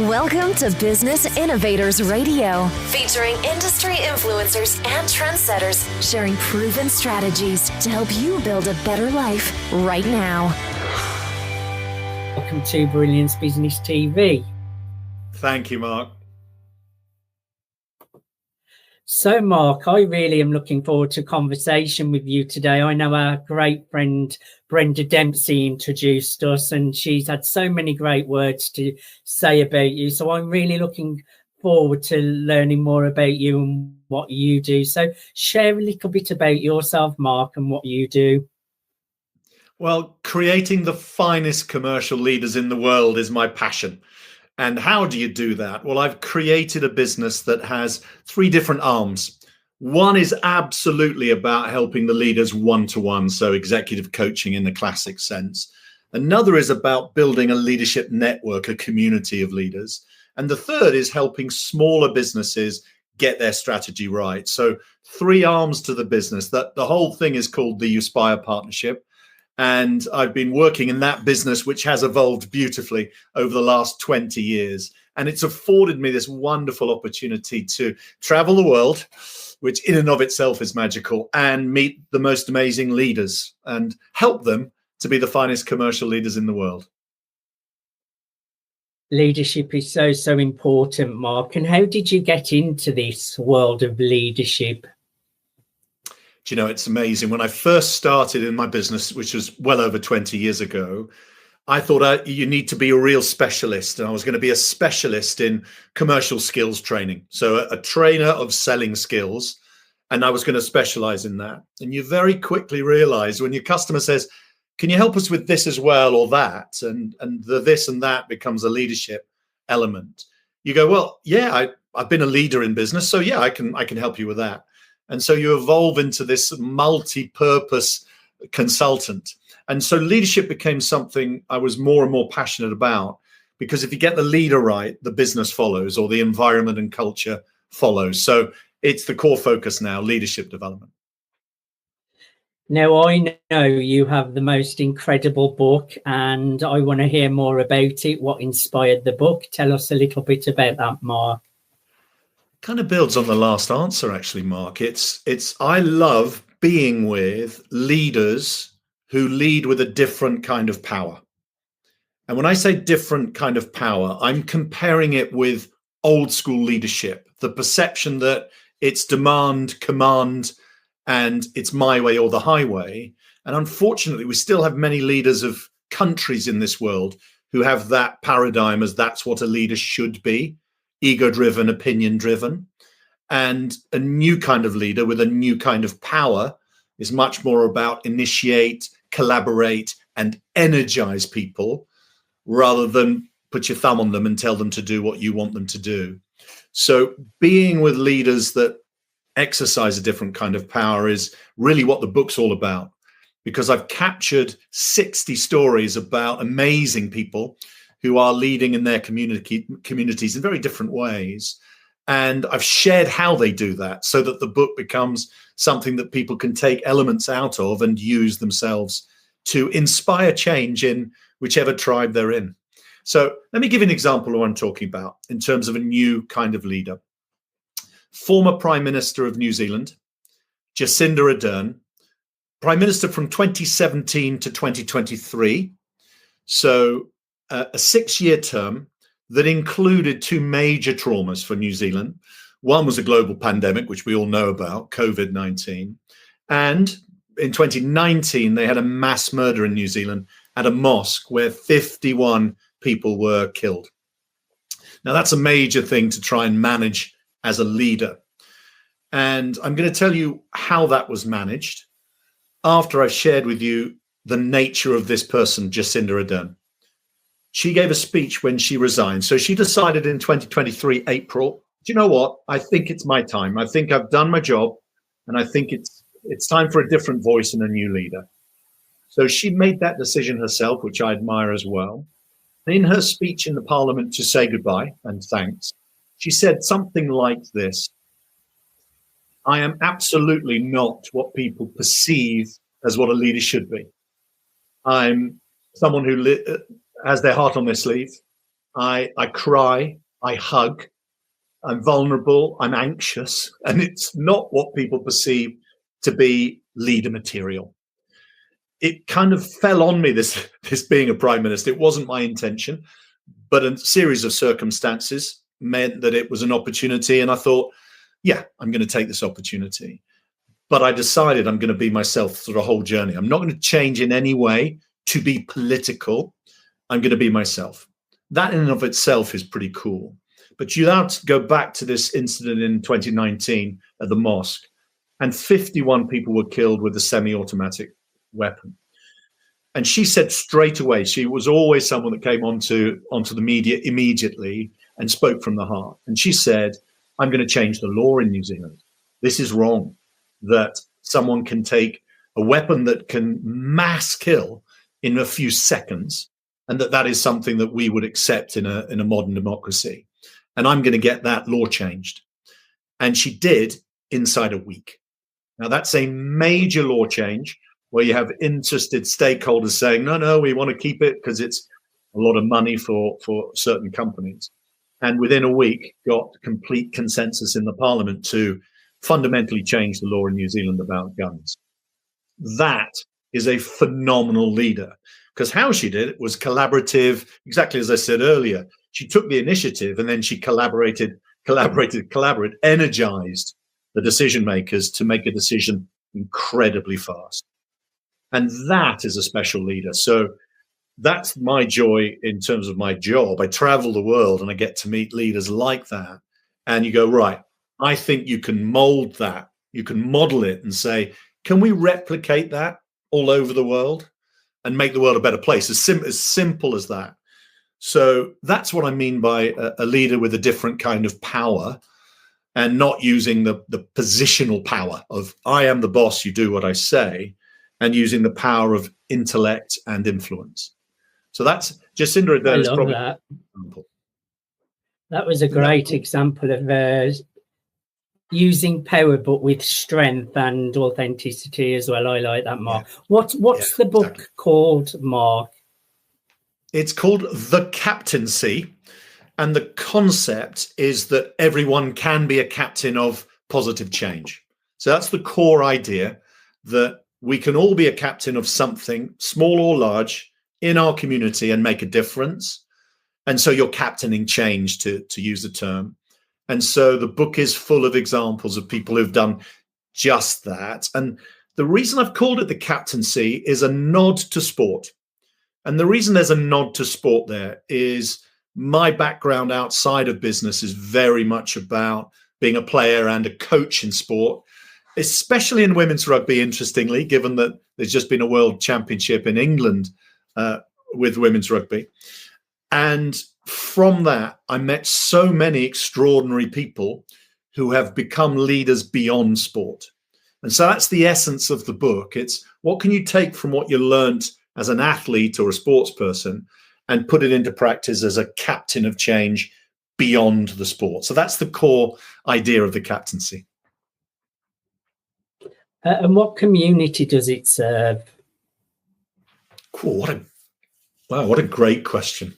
Welcome to Business Innovators Radio, featuring industry influencers and trendsetters sharing proven strategies to help you build a better life right now. Welcome to Brilliance Business TV. Thank you, Mark. So, Mark, I really am looking forward to a conversation with you today. I know our great friend Brenda Dempsey introduced us, and she's had so many great words to say about you. So I'm really looking forward to learning more about you and what you do. So share a little bit about yourself, Mark, and what you do. Well, creating the finest commercial leaders in the world is my passion. And how do you do that? Well, I've created a business that has three different arms. One is absolutely about helping the leaders one-to-one, so executive coaching in the classic sense. Another is about building a leadership network, a community of leaders. And the third is helping smaller businesses get their strategy right. So three arms to the business. That the whole thing is called the Uspire Partnership. And I've been working in that business, which has evolved beautifully over the last 20 years. And it's afforded me this wonderful opportunity to travel the world, which in and of itself is magical, and meet the most amazing leaders and help them to be the finest commercial leaders in the world. Leadership is so important, Mark. And how did you get into this world of leadership? You know, it's amazing. When I first started in my business, which was well over 20 years ago, I thought you need to be a real specialist. And I was going to be a specialist in commercial skills training. So a trainer of selling skills. And I was going to specialize in that. And you very quickly realize when your customer says, can you help us with this as well or that? And the this and that becomes a leadership element. You go, well, yeah, I've been a leader in business. So yeah, I can help you with that. And so you evolve into this multi-purpose consultant. And so leadership became something I was more and more passionate about, because if you get the leader right, the business follows, or the environment and culture follows. So it's the core focus now, leadership development. Now, I know you have the most incredible book, and I want to hear more about it. What inspired the book? Tell us a little bit about that, Mark. Kind of builds on the last answer, actually, Mark. I love being with leaders who lead with a different kind of power. And when I say different kind of power, I'm comparing it with old school leadership, the perception that it's demand, command, and it's my way or the highway. And unfortunately, we still have many leaders of countries in this world who have that paradigm as that's what a leader should be. Ego-driven, opinion-driven. And a new kind of leader with a new kind of power is much more about initiate, collaborate, and energize people rather than put your thumb on them and tell them to do what you want them to do. So being with leaders that exercise a different kind of power is really what the book's all about, because I've captured 60 stories about amazing people who are leading in their communities in very different ways. And I've shared how they do that so that the book becomes something that people can take elements out of and use themselves to inspire change in whichever tribe they're in. So let me give you an example of what I'm talking about in terms of a new kind of leader. Former Prime Minister of New Zealand, Jacinda Ardern, Prime Minister from 2017 to 2023. So a 6-year term that included two major traumas for New Zealand. One was a global pandemic, which we all know about, COVID-19. And in 2019, they had a mass murder in New Zealand at a mosque where 51 people were killed. Now, that's a major thing to try and manage as a leader. And I'm going to tell you how that was managed after I've shared with you the nature of this person, Jacinda Ardern. She gave a speech when she resigned. So she decided in 2023, April, do you know what? I think it's my time. I think I've done my job, and I think it's time for a different voice and a new leader. So she made that decision herself, which I admire as well. And in her speech in the Parliament to say goodbye and thanks, she said something like this: I am absolutely not what people perceive as what a leader should be. I'm someone who has their heart on their sleeve. I cry, I hug, I'm vulnerable, I'm anxious, and it's not what people perceive to be leader material. It kind of fell on me, this being a prime minister. It wasn't my intention, but a series of circumstances meant that it was an opportunity, and I thought, yeah, I'm going to take this opportunity. But I decided I'm going to be myself through the whole journey. I'm not going to change in any way to be political. I'm going to be myself. That in and of itself is pretty cool. But you have to go back to this incident in 2019 at the mosque, and 51 people were killed with a semi-automatic weapon. And she said straight away, she was always someone that came onto the media immediately and spoke from the heart. And she said, I'm going to change the law in New Zealand. This is wrong, that someone can take a weapon that can mass kill in a few seconds, and that is something that we would accept in a modern democracy. And I'm going to get that law changed. And she did inside a week. Now, that's a major law change where you have interested stakeholders saying, no, we want to keep it because it's a lot of money for certain companies. And within a week, got complete consensus in the parliament to fundamentally change the law in New Zealand about guns. That is a phenomenal leader, because how she did it was collaborative, exactly as I said earlier. She took the initiative and then she collaborated, energized the decision makers to make a decision incredibly fast. And that is a special leader. So that's my joy in terms of my job. I travel the world and I get to meet leaders like that. And you go, right, I think you can mold that. You can model it and say, can we replicate that all over the world and make the world a better place? As simple as that. So that's what I mean by a leader with a different kind of power, and not using the positional power of I am the boss, you do what I say, and using the power of intellect and influence. So that's Jacinda Ardern is probably that. That was a great example of using power, but with strength and authenticity as well. I like that, Mark. Yeah. What's the book called, Mark? It's called The Captaincy. And the concept is that everyone can be a captain of positive change. So that's the core idea, that we can all be a captain of something, small or large, in our community and make a difference. And so you're captaining change, to use the term. And so the book is full of examples of people who've done just that. And the reason I've called it The Captaincy is a nod to sport. And the reason there's a nod to sport there is my background outside of business is very much about being a player and a coach in sport, especially in women's rugby, interestingly, given that there's just been a world championship in England with women's rugby. And from that, I met so many extraordinary people who have become leaders beyond sport. And so that's the essence of the book. It's what can you take from what you learned as an athlete or a sports person and put it into practice as a captain of change beyond the sport. So that's the core idea of The Captaincy. And what community does it serve? Cool. What a great question.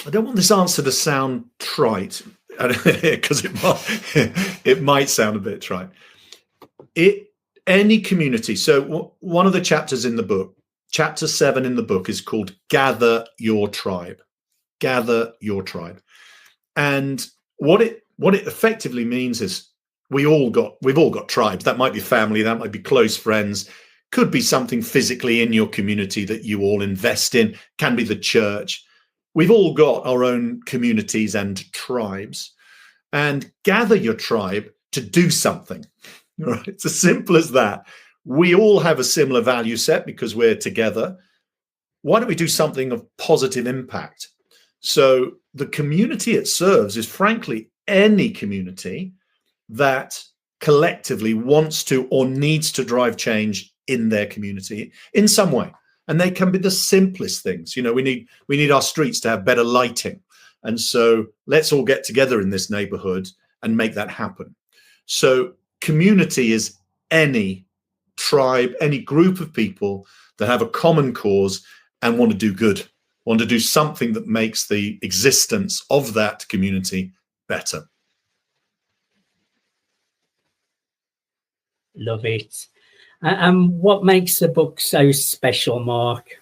I don't want this answer to sound trite, because it might sound a bit trite. Any community. So one of the chapters in the book, Chapter 7 in the book, is called Gather Your Tribe. Gather your tribe. And what it effectively means is we've all got tribes. That might be family, that might be close friends, could be something physically in your community that you all invest in, can be the church. We've all got our own communities and tribes. And gather your tribe to do something. Right? It's as simple as that. We all have a similar value set because we're together. Why don't we do something of positive impact? So the community it serves is, frankly, any community that collectively wants to or needs to drive change in their community in some way. And they can be the simplest things. You know, we need our streets to have better lighting. And so let's all get together in this neighborhood and make that happen. So community is any tribe, any group of people that have a common cause and want to do good, want to do something that makes the existence of that community better. Love it. And what makes the book so special, Mark?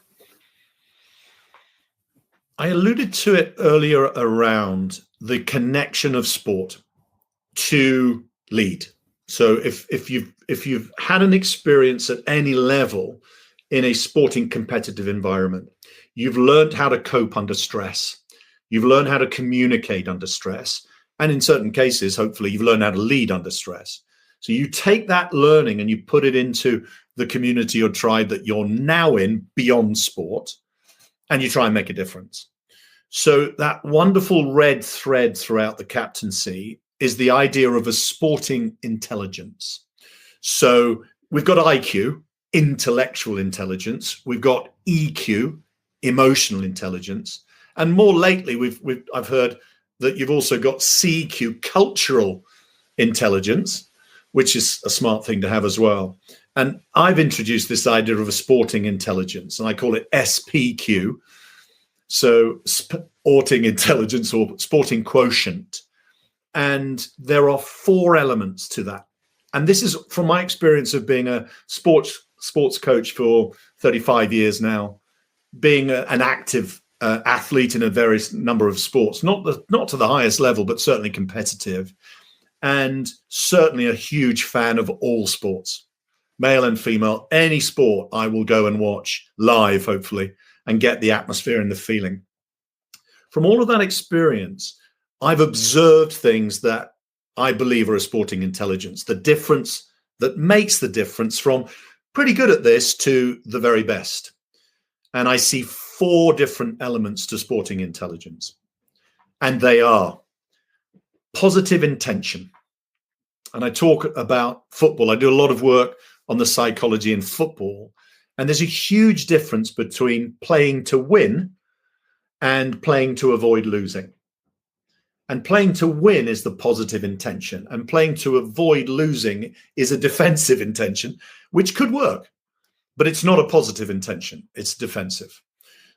I alluded to it earlier around the connection of sport to lead. So if you've had an experience at any level in a sporting competitive environment, you've learned how to cope under stress. You've learned how to communicate under stress. And in certain cases, hopefully, you've learned how to lead under stress. So you take that learning and you put it into the community or tribe that you're now in beyond sport, and you try and make a difference. So that wonderful red thread throughout the captaincy is the idea of a sporting intelligence. So we've got IQ, intellectual intelligence. We've got EQ, emotional intelligence. And more lately, I've heard that you've also got CQ, cultural intelligence, which is a smart thing to have as well. And I've introduced this idea of a sporting intelligence, and I call it SPQ. So sporting intelligence or sporting quotient. And there are 4 elements to that. And this is from my experience of being a sports coach for 35 years now, being an active athlete in a various number of sports, not to the highest level, but certainly competitive. And certainly a huge fan of all sports, male and female. Any sport I will go and watch live, hopefully, and get the atmosphere and the feeling. From all of that experience, I've observed things that I believe are a sporting intelligence, the difference that makes the difference from pretty good at this to the very best. And I see 4 different elements to sporting intelligence. And they are positive intention. And I talk about football. I do a lot of work on the psychology in football. And there's a huge difference between playing to win and playing to avoid losing. And playing to win is the positive intention. And playing to avoid losing is a defensive intention, which could work. But it's not a positive intention. It's defensive.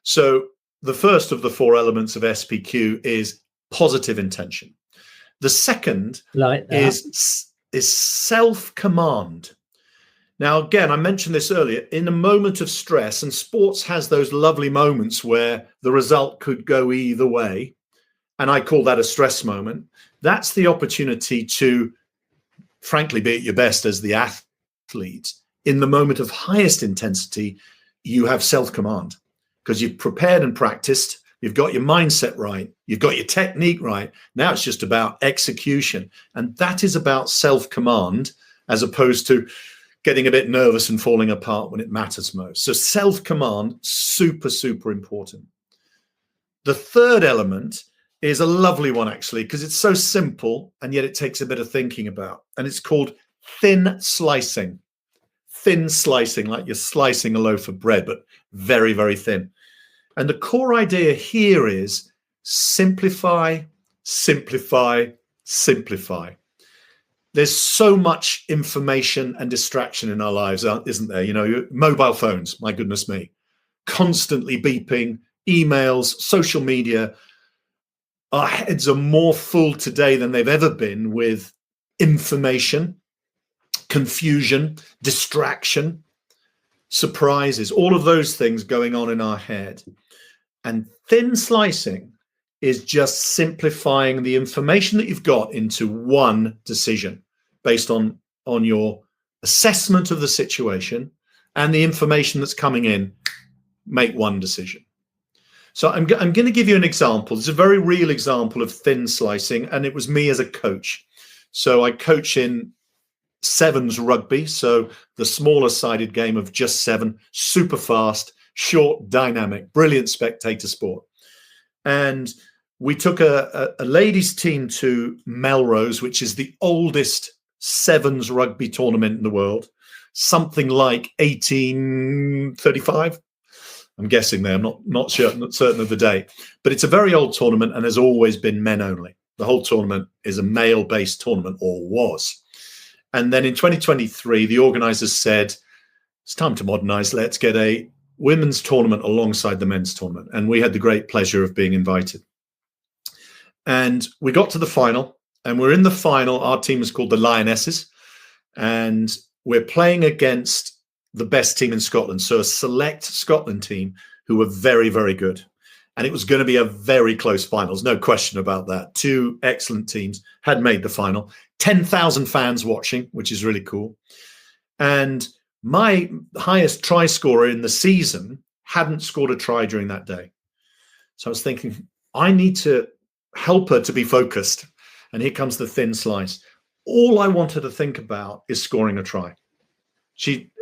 So the first of the 4 elements of SPQ is positive intention. The second is self-command. Now, again, I mentioned this earlier, in a moment of stress, and sports has those lovely moments where the result could go either way, and I call that a stress moment. That's the opportunity to, frankly, be at your best as the athlete. In the moment of highest intensity, you have self-command because you've prepared and practiced. You've got your mindset right. You've got your technique right. Now it's just about execution. And that is about self-command as opposed to getting a bit nervous and falling apart when it matters most. So self-command, super, super important. The third element is a lovely one, actually, because it's so simple and yet it takes a bit of thinking about. And it's called thin slicing. Thin slicing, like you're slicing a loaf of bread, but very, very thin. And the core idea here is simplify, simplify, simplify. There's so much information and distraction in our lives, isn't there? You know, mobile phones, my goodness me, constantly beeping, emails, social media. Our heads are more full today than they've ever been with information, confusion, distraction, surprises, all of those things going on in our head. And thin slicing is just simplifying the information that you've got into one decision based on your assessment of the situation and the information that's coming in. Make one decision. So I'm going to give you an example. It's a very real example of thin slicing, and it was me as a coach. So I coach in sevens rugby, so the smaller sided game of just 7, super fast, short, dynamic, brilliant spectator sport. And we took a ladies team to Melrose, which is the oldest sevens rugby tournament in the world, something like 1835. I'm guessing there. I'm not sure, not certain of the date, but it's a very old tournament and has always been men only. The whole tournament is a male-based tournament, or was. And then in 2023, the organizers said, it's time to modernize. Let's get a women's tournament alongside the men's tournament. And we had the great pleasure of being invited. And we got to the final, and we're in the final. Our team is called the Lionesses, and we're playing against the best team in Scotland. So a select Scotland team who were very, very good. And it was going to be a very close finals, no question about that. Two excellent teams had made the final. 10,000 fans watching, which is really cool. And my highest try scorer in the season hadn't scored a try during that day. So I was thinking, I need to help her to be focused. And here comes the thin slice. All I want her to think about is scoring a try.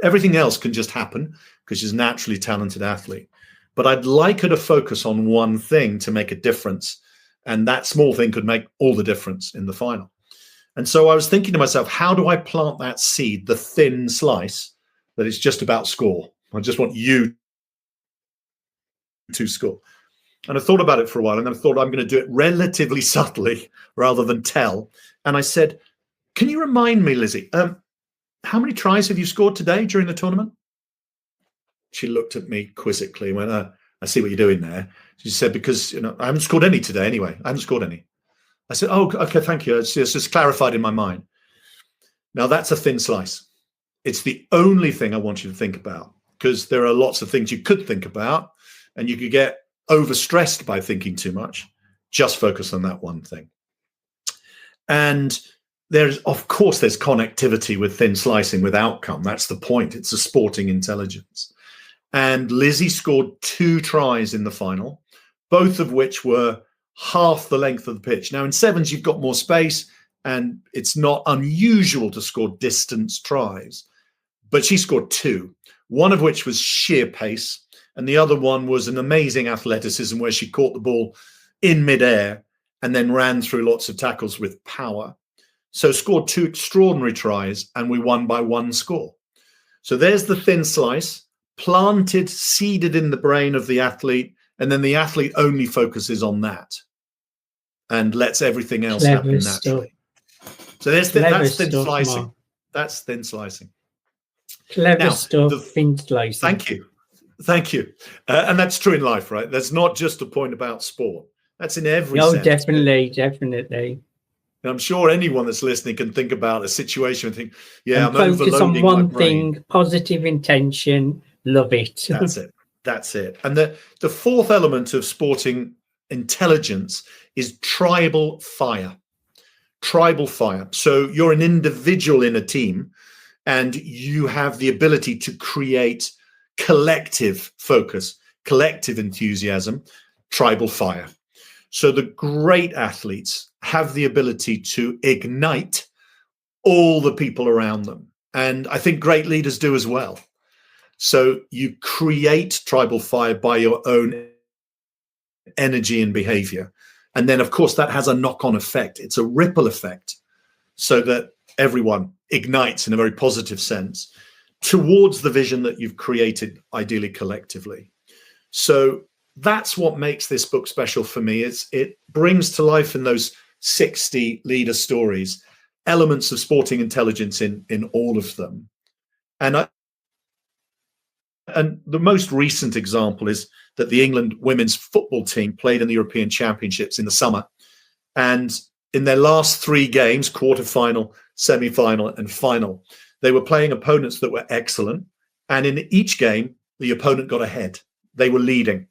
Everything else can just happen because she's a naturally talented athlete. But I'd like her to focus on one thing to make a difference. And that small thing could make all the difference in the final. And so I was thinking to myself, how do I plant that seed, the thin slice, that it's just about score? I just want you to score. And I thought about it for a while, and then I thought I'm going to do it relatively subtly rather than tell. And I said, can you remind me, Lizzie, how many tries have you scored today during the tournament? She looked at me quizzically and went, I see what you're doing there. She said, because I haven't scored any today anyway. I haven't scored any. I said, oh, okay, thank you. It's just clarified in my mind. Now, that's a thin slice. It's the only thing I want you to think about, because there are lots of things you could think about, and you could get overstressed by thinking too much. Just focus on that one thing. And of course, there's connectivity with thin slicing with outcome. That's the point. It's a sporting intelligence. And Lizzie scored 2 tries in the final, both of which were half the length of the pitch. Now, in sevens, you've got more space, and it's not unusual to score distance tries. But she scored 2, one of which was sheer pace, and the other one was an amazing athleticism where she caught the ball in midair and then ran through lots of tackles with power. So scored 2 extraordinary tries, and we won by 1 score. So there's the thin slice, planted, seeded in the brain of the athlete, and then the athlete only focuses on that and lets everything else happen naturally. So that's thin slicing. Mark. That's thin slicing. Clever stuff, thin slicing. Thank you. And that's true in life, right? That's not just a point about sport. That's in every sense. Definitely. And I'm sure anyone that's listening can think about a situation and think, yeah, and I'm focus overloading on one my brain. thing, positive intention, love it. That's it. And the 4th element of sporting intelligence is tribal fire. Tribal fire. So you're an individual in a team, and you have the ability to create collective focus, collective enthusiasm, tribal fire. So the great athletes have the ability to ignite all the people around them. And I think great leaders do as well. So you create tribal fire by your own energy and behavior. And then, of course, that has a knock-on effect. It's a ripple effect, so that everyone ignites in a very positive sense towards the vision that you've created, ideally collectively. So that's what makes this book special for me. It brings to life in those 60 leader stories elements of sporting intelligence in all of them. And the most recent example is that the England women's football team played in the European Championships in the summer. And in their last 3 games, quarterfinal, semi-final, and final, they were playing opponents that were excellent. And in each game, the opponent got ahead. They were leading.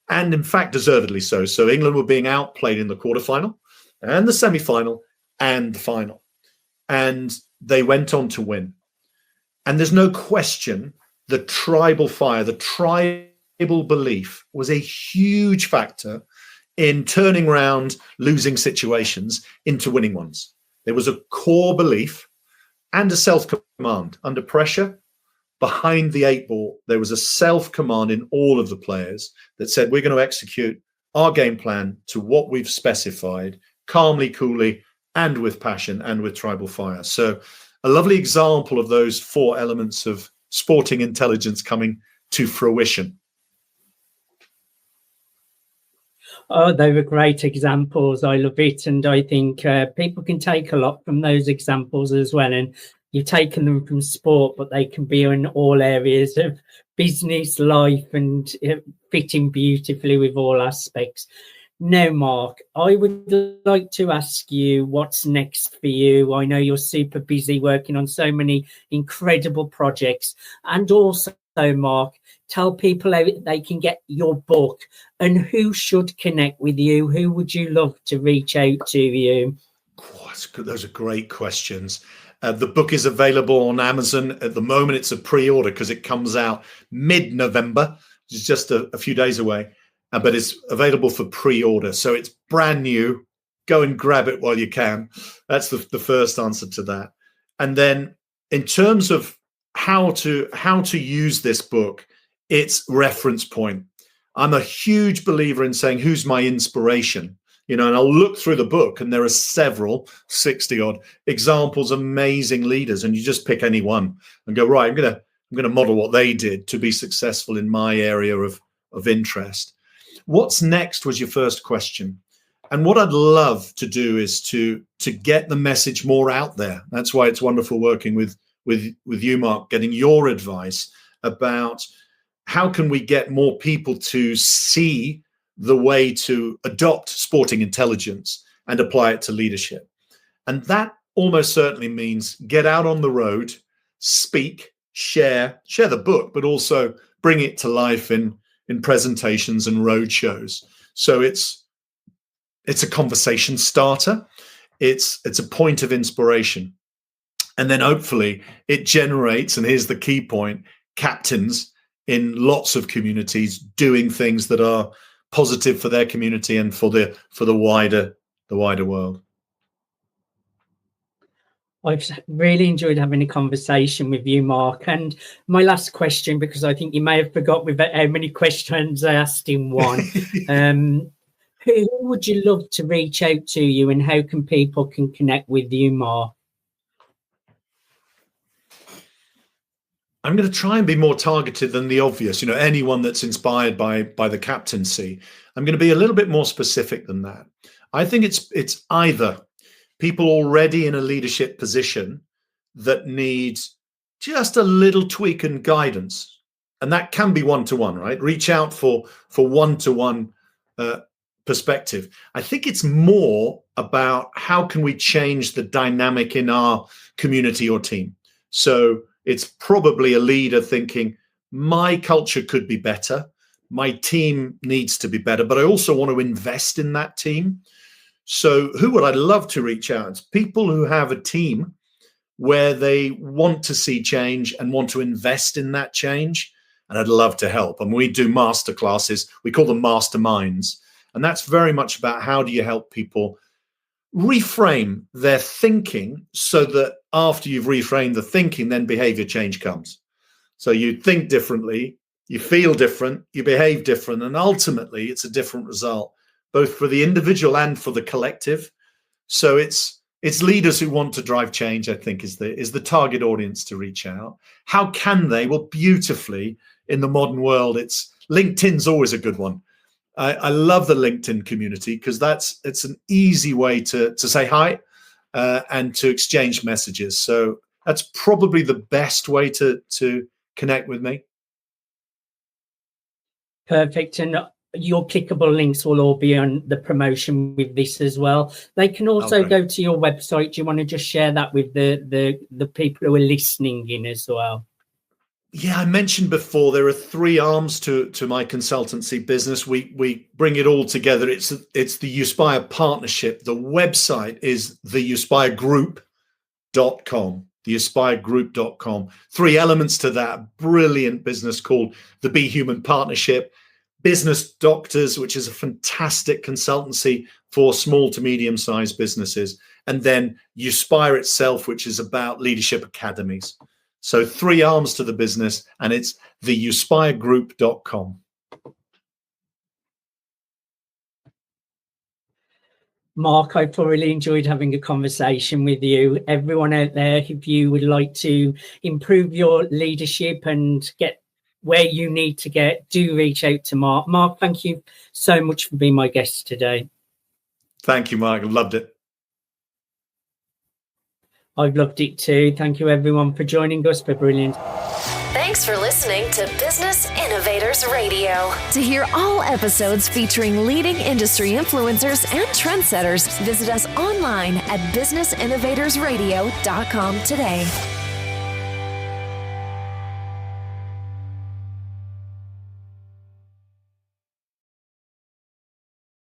And in fact, deservedly so. So England were being outplayed in the quarterfinal and the semi-final and the final. And they went on to win. And there's no question the tribal fire, the tribal belief was a huge factor in turning around losing situations into winning ones. There was a core belief and a self-command. Under pressure, behind the 8 ball, there was a self-command in all of the players that said, we're going to execute our game plan to what we've specified, calmly, coolly, and with passion and with tribal fire. So a lovely example of those 4 elements of sporting intelligence coming to fruition. Oh, they were great examples. I love it. And I think people can take a lot from those examples as well. And you've taken them from sport, but they can be in all areas of business, life, and fitting beautifully with all aspects. Now, Mark, I would like to ask you what's next for you. I know you're super busy working on so many incredible projects. And also, Mark, tell people how they can get your book and who should connect with you. Who would you love to reach out to you? Oh, those are great questions. The book is available on Amazon at the moment. It's a pre-order because it comes out mid-November, which is just a few days away. But it's available for pre-order. So it's brand new. Go and grab it while you can. That's the first answer to that. And then in terms of how to use this book, it's reference point. I'm a huge believer in saying, who's my inspiration? And I'll look through the book and there are several, 60 odd examples, amazing leaders. And you just pick any one and go, right, I'm going to model what they did to be successful in my area of interest. What's next was your first question. And what I'd love to do is to get the message more out there. That's why it's wonderful working with you, Mark, getting your advice about how can we get more people to see the way to adopt sporting intelligence and apply it to leadership. And that almost certainly means get out on the road, speak, share the book, but also bring it to life in presentations and road shows. So it's a conversation starter. It's a point of inspiration. And then hopefully it generates, and here's the key point, captains in lots of communities doing things that are positive for their community and for the wider world. I've really enjoyed having a conversation with you, Mark. And my last question, because I think you may have forgot with how many questions I asked in one. Who would you love to reach out to you, and how can people connect with you, Mark? I'm going to try and be more targeted than the obvious. Anyone that's inspired by the captaincy. I'm going to be a little bit more specific than that. I think it's either people already in a leadership position that need just a little tweak and guidance. And that can be one-to-one, right? Reach out for one-to-one perspective. I think it's more about how can we change the dynamic in our community or team. So it's probably a leader thinking, my culture could be better. My team needs to be better, but I also want to invest in that team. So who would I love to reach out? It's people who have a team where they want to see change and want to invest in that change. And I'd love to help. And we do masterclasses. We call them masterminds. And that's very much about how do you help people reframe their thinking so that after you've reframed the thinking, then behavior change comes. So you think differently, you feel different, you behave different, and ultimately it's a different result, both for the individual and for the collective. So it's leaders who want to drive change, I think, is the target audience to reach out. How can they? Well, beautifully in the modern world, LinkedIn's always a good one. I love the LinkedIn community because it's an easy way to say hi and to exchange messages. So that's probably the best way to connect with me. Perfect. And your clickable links will all be on the promotion with this as well. They can also go to your website. Do you want to just share that with the people who are listening in as well? Yeah, I mentioned before there are three arms to my consultancy business. We bring it all together. It's the Uspire partnership. The website is theuspiregroup.com. theuspiregroup.com. Three elements to that brilliant business called the Be Human Partnership. Business Doctors, which is a fantastic consultancy for small to medium-sized businesses. And then Uspire itself, which is about leadership academies. So three arms to the business, and it's theuspiregroup.com. Mark, I thoroughly enjoyed having a conversation with you. Everyone out there, if you would like to improve your leadership and get where you need to get, do reach out to Mark. Mark, thank you so much for being my guest today. Thank you, Mark. I loved it. I've loved it too. Thank you everyone for joining us for brilliant. Thanks for listening to Business Innovators Radio. To hear all episodes featuring leading industry influencers and trendsetters, visit us online at businessinnovatorsradio.com today.